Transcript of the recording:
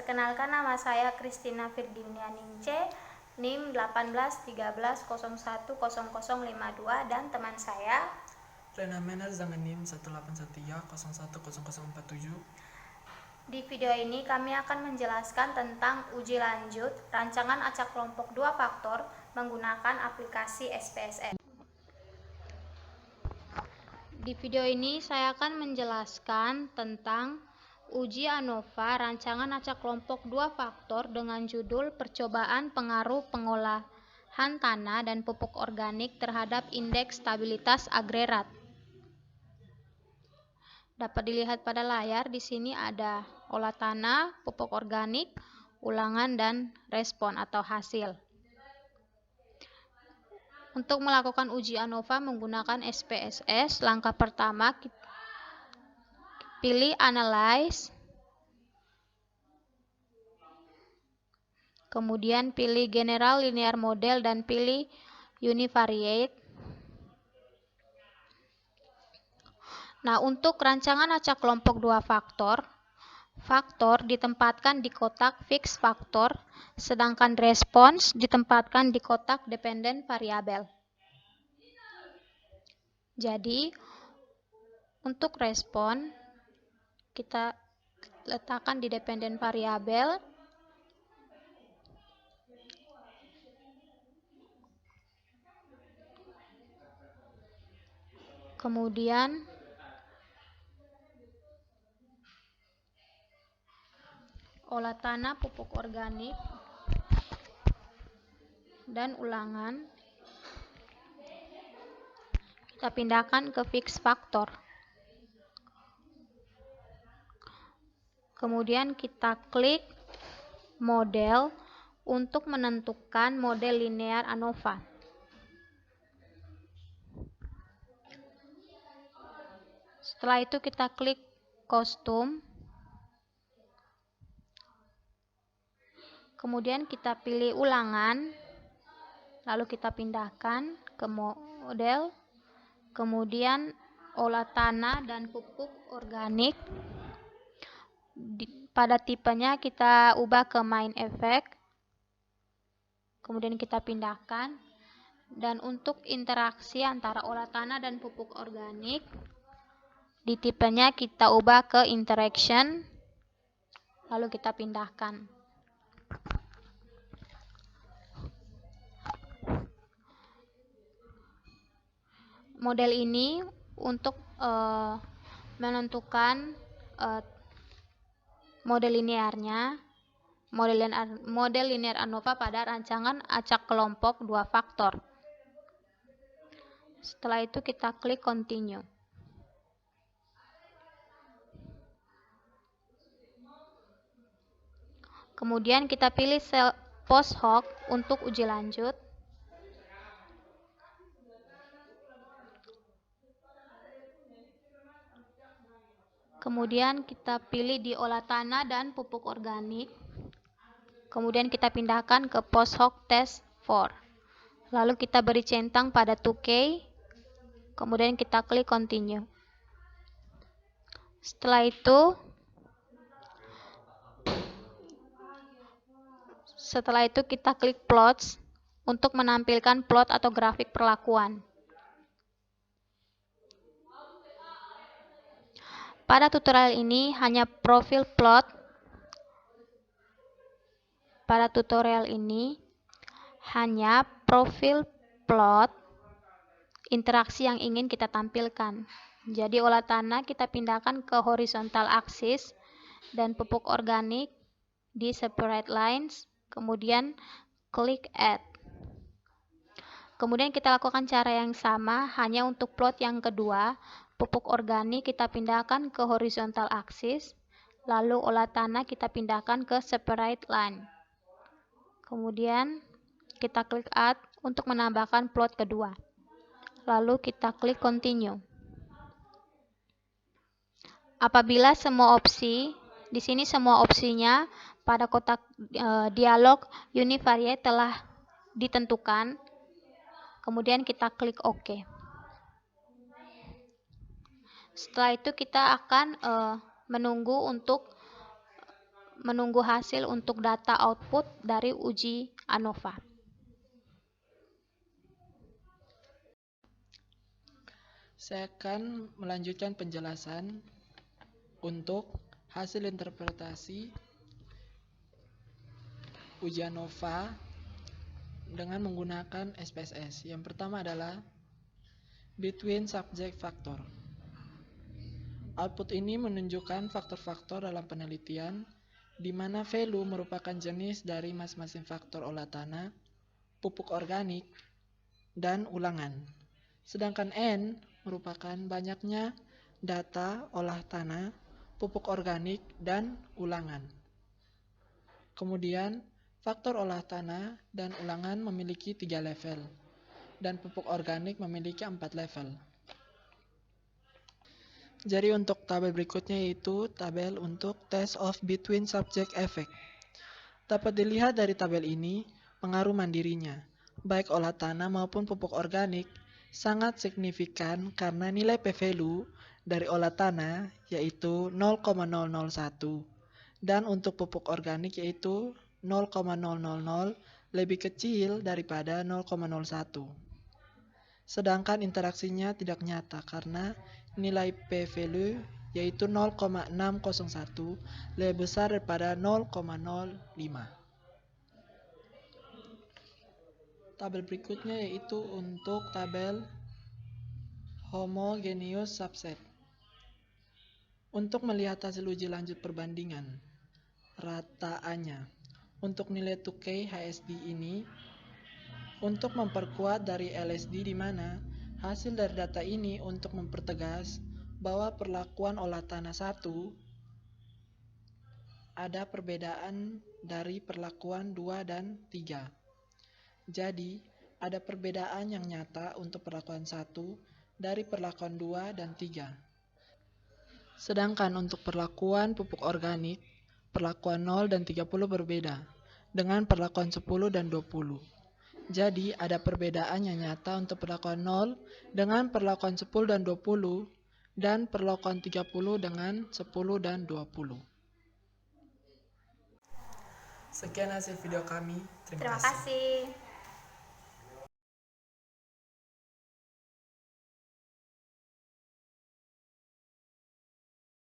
Perkenalkan, nama saya Kristina Firdinianingsi, NIM 1813010052, dan teman saya Rena Mener dengan NIM 181301047. Di video ini kami akan menjelaskan tentang uji lanjut rancangan acak kelompok 2 faktor menggunakan aplikasi SPSS. Di video ini saya akan menjelaskan tentang uji ANOVA rancangan acak kelompok 2 faktor dengan judul percobaan pengaruh pengolahan tanah dan pupuk organik terhadap indeks stabilitas agregat. Dapat dilihat pada layar, di sini ada olah tanah, pupuk organik, ulangan, dan respon atau hasil. Untuk melakukan uji ANOVA menggunakan SPSS, langkah pertama pilih Analyze, kemudian pilih General Linear Model dan pilih Univariate. Nah, untuk rancangan acak kelompok 2 faktor ditempatkan di kotak fix faktor, sedangkan respons ditempatkan di kotak dependent variable. Jadi, untuk respon kita letakkan di dependent variable. Kemudian olah tanah, pupuk organik, dan ulangan kita pindahkan ke fix faktor. Kemudian kita klik model untuk menentukan model linear ANOVA. Setelah itu kita klik custom. Kemudian kita pilih ulangan, lalu kita pindahkan ke model, kemudian olah tanah dan pupuk organik. Pada tipenya kita ubah ke main effect, kemudian kita pindahkan, dan untuk interaksi antara olah tanah dan pupuk organik, di tipenya kita ubah ke interaction, lalu kita pindahkan. Model ini untuk menentukan model linearnya, model linear ANOVA pada rancangan acak kelompok 2 faktor. Setelah itu kita klik continue. Kemudian kita pilih sel post hoc untuk uji lanjut. Kemudian kita pilih di olah tanah dan pupuk organik. Kemudian kita pindahkan ke post hoc test 4. Lalu kita beri centang pada 2K. Kemudian kita klik continue. Setelah itu kita klik plots untuk menampilkan plot atau grafik perlakuan. Pada tutorial ini hanya profil plot. Pada tutorial ini hanya profil plot interaksi yang ingin kita tampilkan. Jadi olah tanah kita pindahkan ke horizontal axis dan pupuk organik di separate lines, kemudian klik add. Kemudian kita lakukan cara yang sama hanya untuk plot yang kedua. Pupuk organik kita pindahkan ke horizontal axis, lalu olah tanah kita pindahkan ke separate line. Kemudian kita klik add untuk menambahkan plot kedua. Lalu kita klik continue. Apabila semua opsi, di sini semua opsinya pada kotak dialog univariate telah ditentukan, kemudian kita klik OK. Setelah itu kita akan menunggu untuk menunggu hasil untuk data output dari uji ANOVA. Saya akan melanjutkan penjelasan untuk hasil interpretasi uji ANOVA dengan menggunakan SPSS. Yang pertama adalah between subject factor. Output ini menunjukkan faktor-faktor dalam penelitian di mana value merupakan jenis dari masing-masing faktor olah tanah, pupuk organik, dan ulangan. Sedangkan N merupakan banyaknya data olah tanah, pupuk organik, dan ulangan. Kemudian, faktor olah tanah dan ulangan memiliki 3 level, dan pupuk organik memiliki 4 level. Jadi untuk tabel berikutnya yaitu tabel untuk test of between subject effect. Dapat dilihat dari tabel ini, pengaruh mandirinya, baik olah tanah maupun pupuk organik, sangat signifikan karena nilai p-value dari olah tanah yaitu 0,001 dan untuk pupuk organik yaitu 0,000 lebih kecil daripada 0,01. Sedangkan interaksinya tidak nyata karena nilai p-value yaitu 0,601 lebih besar daripada 0,05. Tabel berikutnya yaitu untuk tabel homogeneous subset. Untuk melihat hasil uji lanjut perbandingan rataannya untuk nilai 2K HSD ini untuk memperkuat dari LSD di mana hasil dari data ini untuk mempertegas bahwa perlakuan olah tanah 1 ada perbedaan dari perlakuan 2 dan 3. Jadi, ada perbedaan yang nyata untuk perlakuan 1 dari perlakuan 2 dan 3. Sedangkan untuk perlakuan pupuk organik, perlakuan 0 dan 30 berbeda dengan perlakuan 10 dan 20. Jadi, ada perbedaan yang nyata untuk perlakuan 0 dengan perlakuan 10 dan 20 dan perlakuan 30 dengan 10 dan 20. Sekian hasil video kami. Terima kasih.